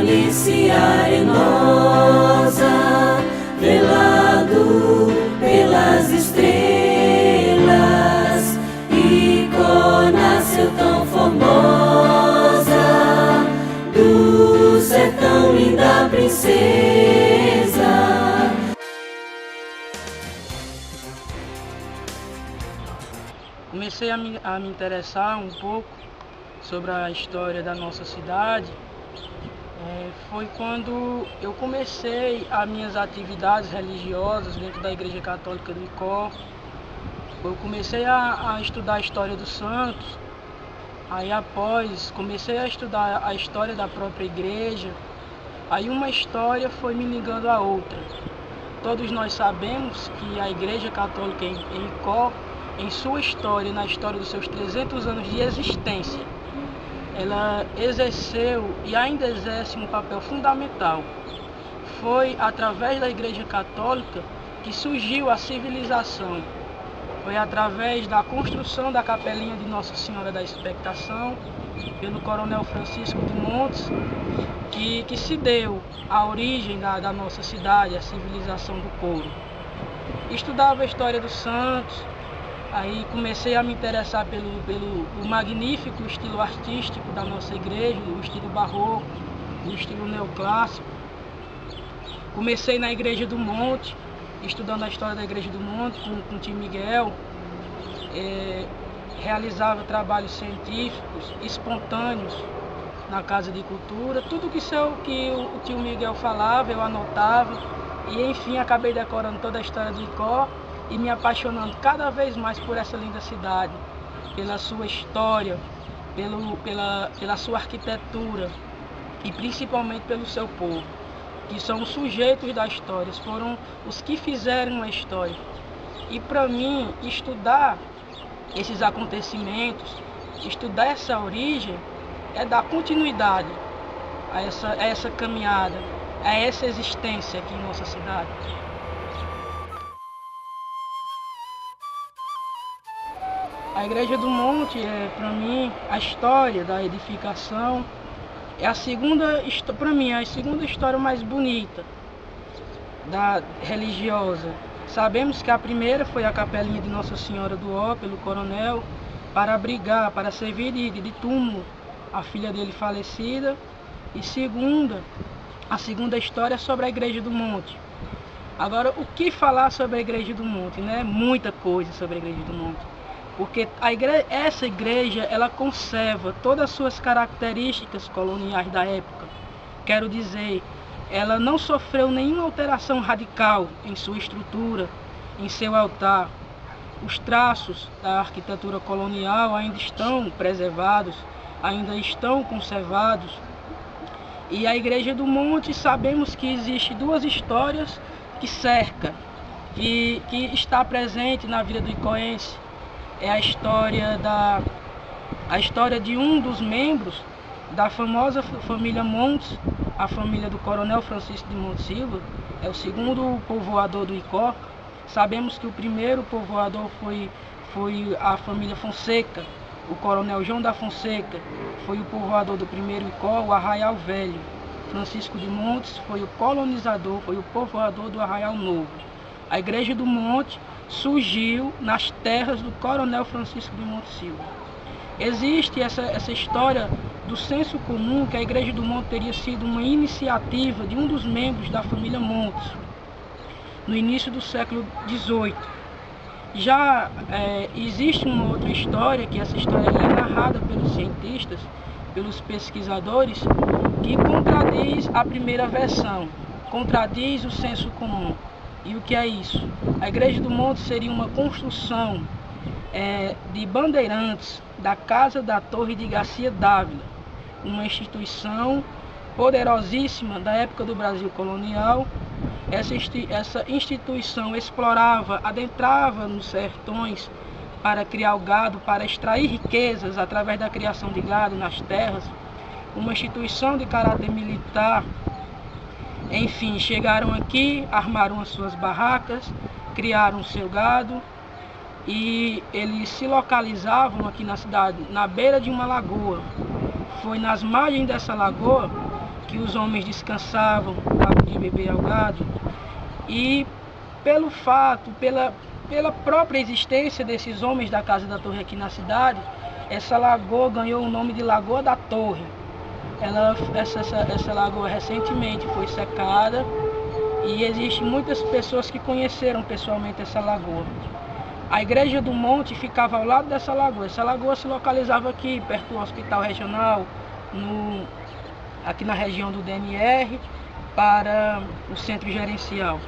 planície arenosa, velado pelas estrelas, Icó nasceu tão formosa, do sertão linda princesa. Comecei a me interessar um pouco sobre a história da nossa cidade. Foi quando eu comecei as minhas atividades religiosas dentro da Igreja Católica do Icó. Eu comecei a estudar a história dos santos. Aí após, comecei a estudar a história da própria igreja. Aí uma história foi me ligando a outra. Todos nós sabemos que a Igreja Católica em Icó, em sua história, na história dos seus 300 anos de existência, ela exerceu e ainda exerce um papel fundamental. Foi através da Igreja Católica que surgiu a civilização. Foi através da construção da capelinha de Nossa Senhora da Expectação, pelo Coronel Francisco de Montes, que se deu a origem da nossa cidade, a civilização do couro. Estudava a história dos santos, aí comecei a me interessar pelo magnífico estilo artístico da nossa igreja, o estilo barroco, o estilo neoclássico. Comecei na Igreja do Monte, estudando a história da Igreja do Monte com o tio Miguel. Realizava trabalhos científicos espontâneos na Casa de Cultura. Tudo que o tio Miguel falava, eu anotava. E enfim, acabei decorando toda a história do Icó e me apaixonando cada vez mais por essa linda cidade, pela sua história, pela sua arquitetura e principalmente pelo seu povo, que são os sujeitos da história, foram os que fizeram a história. E para mim, estudar esses acontecimentos, estudar essa origem, é dar continuidade a essa caminhada, a essa existência aqui em nossa cidade. A Igreja do Monte para mim, a história da edificação é a segunda história mais bonita religiosa. Sabemos que a primeira foi a capelinha de Nossa Senhora do Ó, pelo coronel, para abrigar, para servir de túmulo a filha dele falecida. E a segunda história é sobre a Igreja do Monte. Agora, o que falar sobre a Igreja do Monte, né? Muita coisa sobre a Igreja do Monte. Porque essa igreja, ela conserva todas as suas características coloniais da época. Quero dizer, ela não sofreu nenhuma alteração radical em sua estrutura, em seu altar. Os traços da arquitetura colonial ainda estão preservados, ainda estão conservados. E a Igreja do Monte, sabemos que existe duas histórias que cercam, que está presente na vida do icoense. É a história de um dos membros da famosa família Montes, a família do Coronel Francisco de Montes Silva. É o segundo povoador do Icó. Sabemos que o primeiro povoador foi a família Fonseca. O Coronel João da Fonseca foi o povoador do primeiro Icó, o Arraial Velho. Francisco de Montes foi o colonizador, foi o povoador do Arraial Novo. A Igreja do Monte surgiu nas terras do Coronel Francisco de Montes Silva. Existe essa história do senso comum que a Igreja do Monte teria sido uma iniciativa de um dos membros da família Montes, no início do século XVIII. Já existe uma outra história, que essa história é narrada pelos cientistas, pelos pesquisadores, que contradiz a primeira versão, contradiz o senso comum. E o que é isso? A Igreja do Monte seria uma construção de bandeirantes da Casa da Torre de Garcia Dávila, uma instituição poderosíssima da época do Brasil colonial. Essa instituição explorava, adentrava nos sertões para criar o gado, para extrair riquezas através da criação de gado nas terras. Uma instituição de caráter militar. Enfim, chegaram aqui, armaram as suas barracas, criaram o seu gado e eles se localizavam aqui na cidade, na beira de uma lagoa. Foi nas margens dessa lagoa que os homens descansavam, davam de beber ao gado, e pelo fato, pela própria existência desses homens da Casa da Torre aqui na cidade, essa lagoa ganhou o nome de Lagoa da Torre. Essa lagoa recentemente foi secada e existem muitas pessoas que conheceram pessoalmente essa lagoa. A Igreja do Monte ficava ao lado dessa lagoa. Essa lagoa se localizava aqui, perto do Hospital Regional, aqui na região do DNR, para o Centro Gerencial.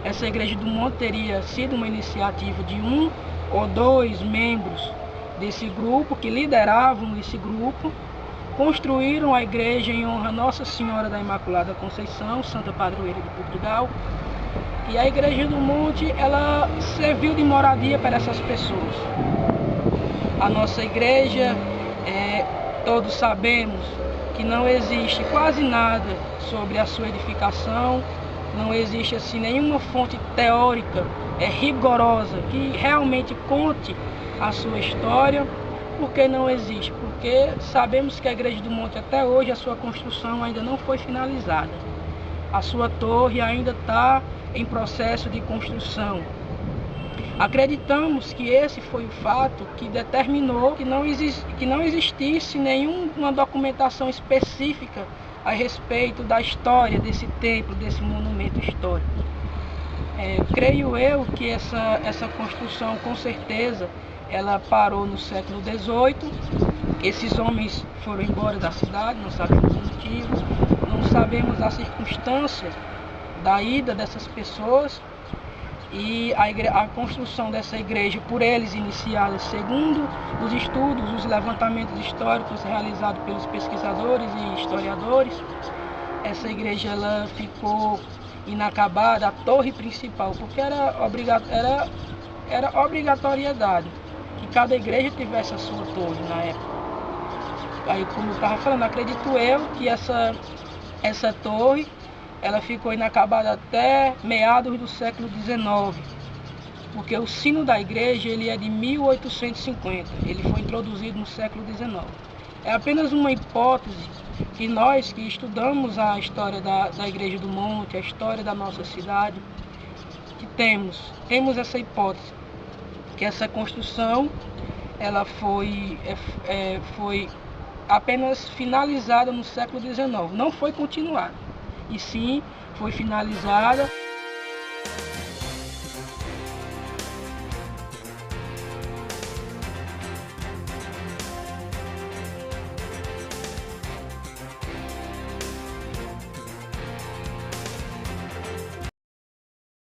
Essa Igreja do Monte teria sido uma iniciativa de 1 ou 2 membros desse grupo, que lideravam esse grupo, construíram a igreja em honra a Nossa Senhora da Imaculada Conceição, Santa Padroeira de Portugal. E a Igreja do Monte, ela serviu de moradia para essas pessoas. A nossa igreja, todos sabemos que não existe quase nada sobre a sua edificação, não existe assim nenhuma fonte teórica rigorosa que realmente conte a sua história. Por que não existe? Porque sabemos que a Igreja do Monte até hoje a sua construção ainda não foi finalizada. A sua torre ainda está em processo de construção. Acreditamos que esse foi o fato que determinou que não existisse nenhuma documentação específica a respeito da história desse templo, desse monumento histórico. Creio eu que essa construção, com certeza, ela parou no século XVIII. Esses homens foram embora da cidade, não sabemos os motivos, não sabemos a circunstância da ida dessas pessoas. E a construção dessa igreja, por eles iniciada, segundo os estudos, os levantamentos históricos realizados pelos pesquisadores e historiadores, essa igreja ela ficou inacabada, a torre principal, porque era obrigatoriedade que cada igreja tivesse a sua torre na época. Aí, como eu estava falando, acredito eu que essa torre ela ficou inacabada até meados do século XIX, porque o sino da igreja ele é de 1850, ele foi introduzido no século XIX. É apenas uma hipótese que nós que estudamos a história da Igreja do Monte, a história da nossa cidade, que temos essa hipótese, que essa construção ela foi apenas finalizada no século XIX, não foi continuada, e sim foi finalizada.